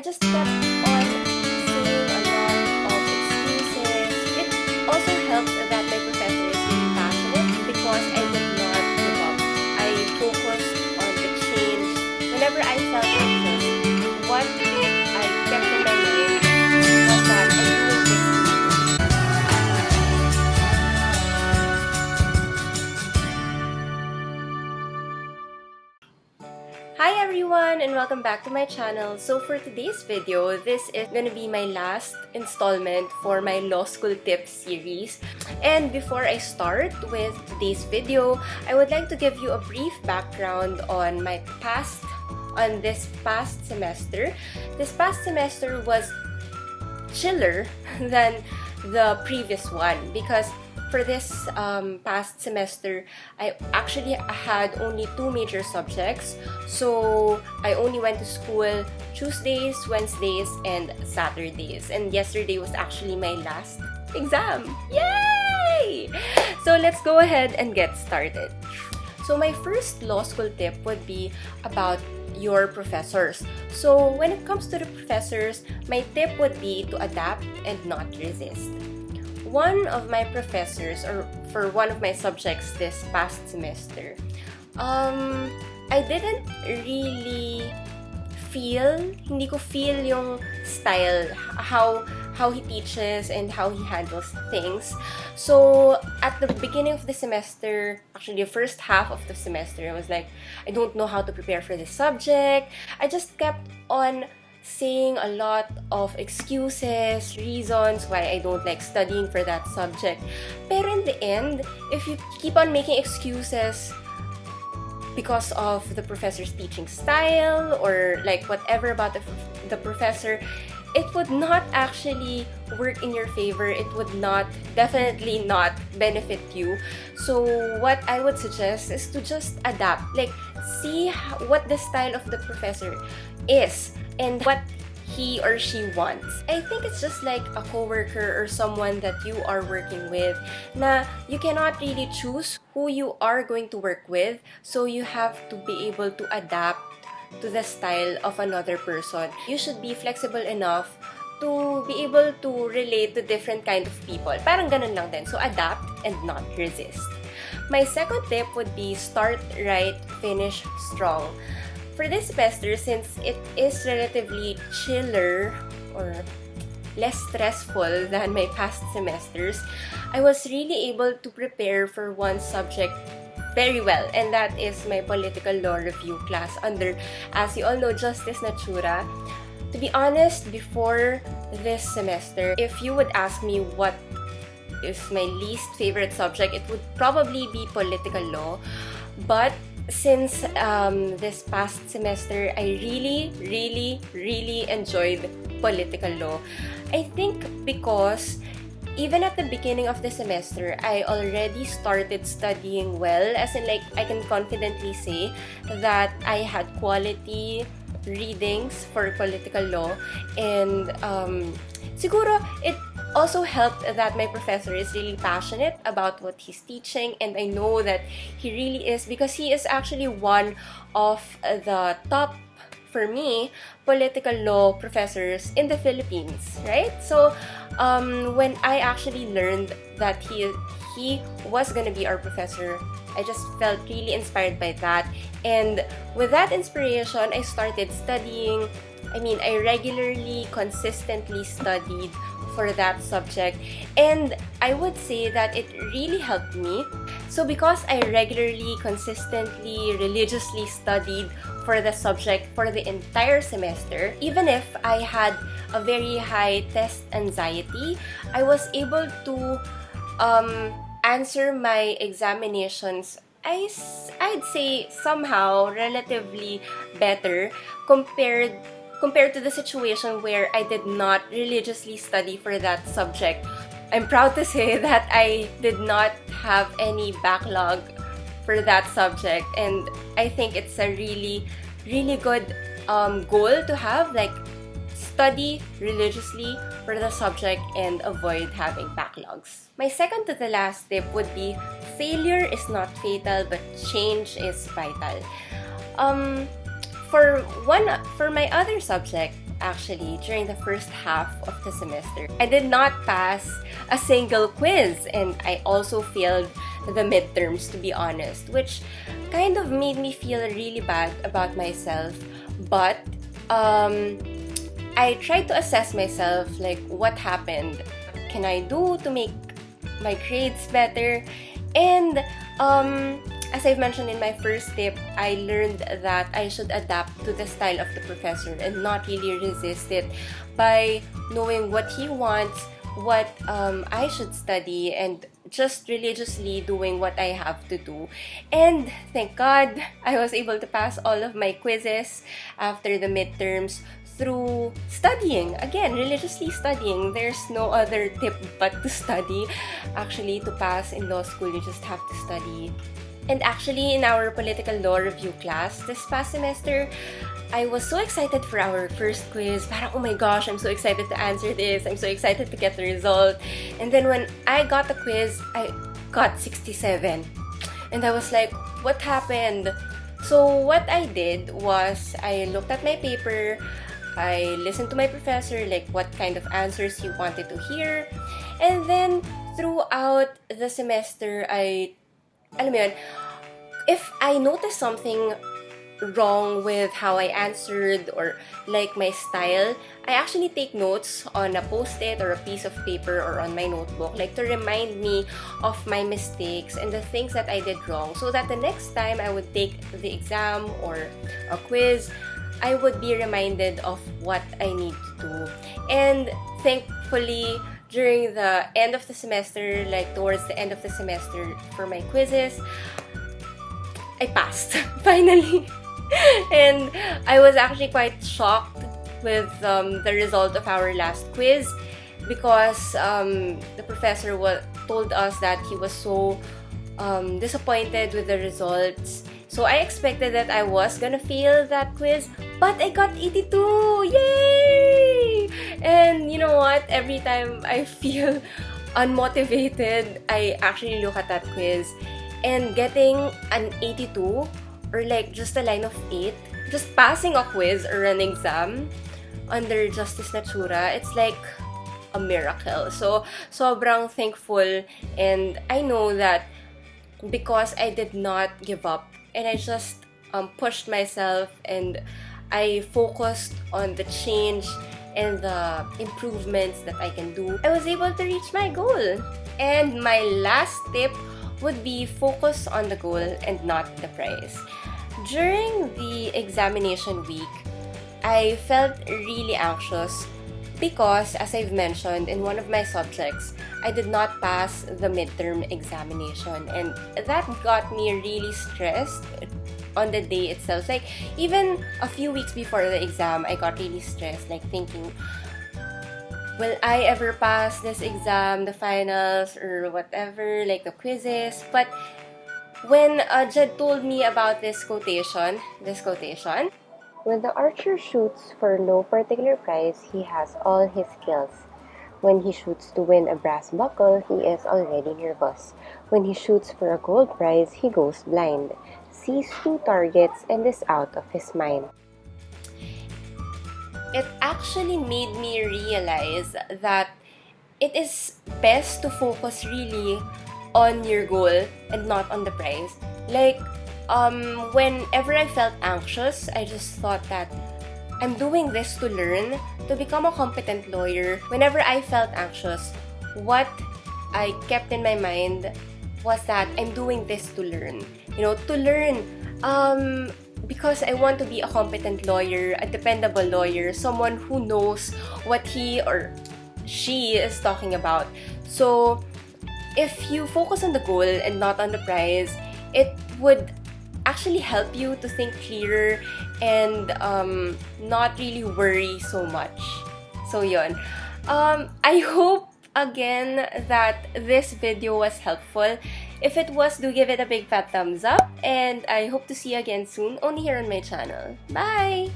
just kept on saying a lot of excuses. It also helped that my professor is really passionate because I did not give up. I focused on the change. Whenever I felt anxious, what I kept in my mind was that I'm doing this to you. Hi everyone and welcome back to my channel. So for today's video, this is gonna be my last installment for my law school tips series. And before I start with today's video, I would like to give you a brief background on this past semester. This past semester was chiller than the previous one because for this past semester, I actually had only 2 major subjects. So I only went to school Tuesdays, Wednesdays, and Saturdays. And yesterday was actually my last exam. Yay! So let's go ahead and get started. So my first law school tip would be about your professors. So when it comes to the professors, my tip would be to adapt and not resist. One of my professors, or for one of my subjects this past semester, I didn't really hindi ko feel yung style, how he teaches and how he handles things. So at the beginning of the semester, actually the first half of the semester, I was like, I don't know how to prepare for this subject. I just kept on saying a lot of excuses, reasons why I don't like studying for that subject. Pero in the end, if you keep on making excuses because of the professor's teaching style or like whatever about the professor, it would not actually work in your favor. It would definitely not benefit you. So what I would suggest is to just adapt. Like, see what the style of the professor is and what he or she wants. I think it's just like a coworker or someone that you are working with na you cannot really choose who you are going to work with. So you have to be able to adapt to the style of another person. You should be flexible enough to be able to relate to different kind of people. Parang ganun lang din. So adapt and not resist. My second tip would be start right, finish strong. For this semester, since it is relatively chiller or less stressful than my past semesters, I was really able to prepare for one subject very well, and that is my political law review class under, as you all know, Justice Natura. To be honest, before this semester, if you would ask me what is my least favorite subject, it would probably be political law. But since this past semester, I really enjoyed political law. I think because even at the beginning of the semester, I already started studying well, as in like I can confidently say that I had quality readings for political law, and siguro it also helped that my professor is really passionate about what he's teaching, and I know that he really is because he is actually one of the top, for me, political law professors in the Philippines, right? So when I actually learned that he was gonna be our professor, I just felt really inspired by that. And with that inspiration, I started studying. I regularly, consistently studied for that subject, and I would say that it really helped me. So because I regularly, consistently, religiously studied for the subject for the entire semester, even if I had a very high test anxiety, I was able to answer my examinations, I'd say somehow relatively better compared to the situation where I did not religiously study for that subject. I'm proud to say that I did not have any backlog for that subject, and I think it's a really good goal to have, like study religiously for the subject and avoid having backlogs. My second to the last tip would be failure is not fatal, but change is vital. For my other subject, actually during the first half of the semester. I did not pass a single quiz, and I also failed the midterms, to be honest, which kind of made me feel really bad about myself. But I tried to assess myself, like, what happened? Can I do to make my grades better? And as I've mentioned in my first tip, I learned that I should adapt to the style of the professor and not really resist it by knowing what he wants, what I should study, and just religiously doing what I have to do. And thank God, I was able to pass all of my quizzes after the midterms through studying. Again, religiously studying. There's no other tip but to study. Actually, to pass in law school, you just have to study. And actually, in our political law review class this past semester, I was so excited for our first quiz. Parang, oh my gosh, I'm so excited to answer this. I'm so excited to get the result. And then when I got the quiz, I got 67. And I was like, what happened? So what I did was I looked at my paper, I listened to my professor, like what kind of answers he wanted to hear. And then throughout the semester, alam mo yun, if I notice something wrong with how I answered or like my style, I actually take notes on a post-it or a piece of paper or on my notebook, like to remind me of my mistakes and the things that I did wrong, so that the next time I would take the exam or a quiz, I would be reminded of what I need to do. And thankfully, during the end of the semester, like towards the end of the semester for my quizzes, I passed, finally. And I was actually quite shocked with the result of our last quiz, because the professor told us that he was so disappointed with the results. So I expected that I was gonna fail that quiz, but I got 82! Yay! And you know what? Every time I feel unmotivated, I actually look at that quiz, and getting an 82 or like just a line of 8, just passing a quiz or an exam under Justice Natura, it's like a miracle. So sobrang thankful, and I know that because I did not give up and I just pushed myself and I focused on the change and the improvements that I can do, I was able to reach my goal. And my last tip would be focus on the goal and not the prize. During the examination week, I felt really anxious because, as I've mentioned, in one of my subjects, I did not pass the midterm examination, and that got me really stressed on the day itself. Like, even a few weeks before the exam, I got really stressed, like thinking, will I ever pass this exam, the finals, or whatever, like the quizzes? But when Jed told me about this quotation, when the archer shoots for no particular prize, he has all his skills. When he shoots to win a brass buckle, he is already nervous. When he shoots for a gold prize, he goes blind, sees 2 targets, and is out of his mind. It actually made me realize that it is best to focus really on your goal and not on the prize. Like, whenever I felt anxious, I just thought that I'm doing this to learn, to become a competent lawyer. Whenever I felt anxious, what I kept in my mind was that I'm doing this to learn. You know, to learn, because I want to be a competent lawyer, a dependable lawyer, someone who knows what he or she is talking about. So, if you focus on the goal and not on the prize, it would actually help you to think clearer and not really worry so much. So yun. I hope again that this video was helpful. If it was, do give it a big fat thumbs up, and I hope to see you again soon, only here on my channel. Bye!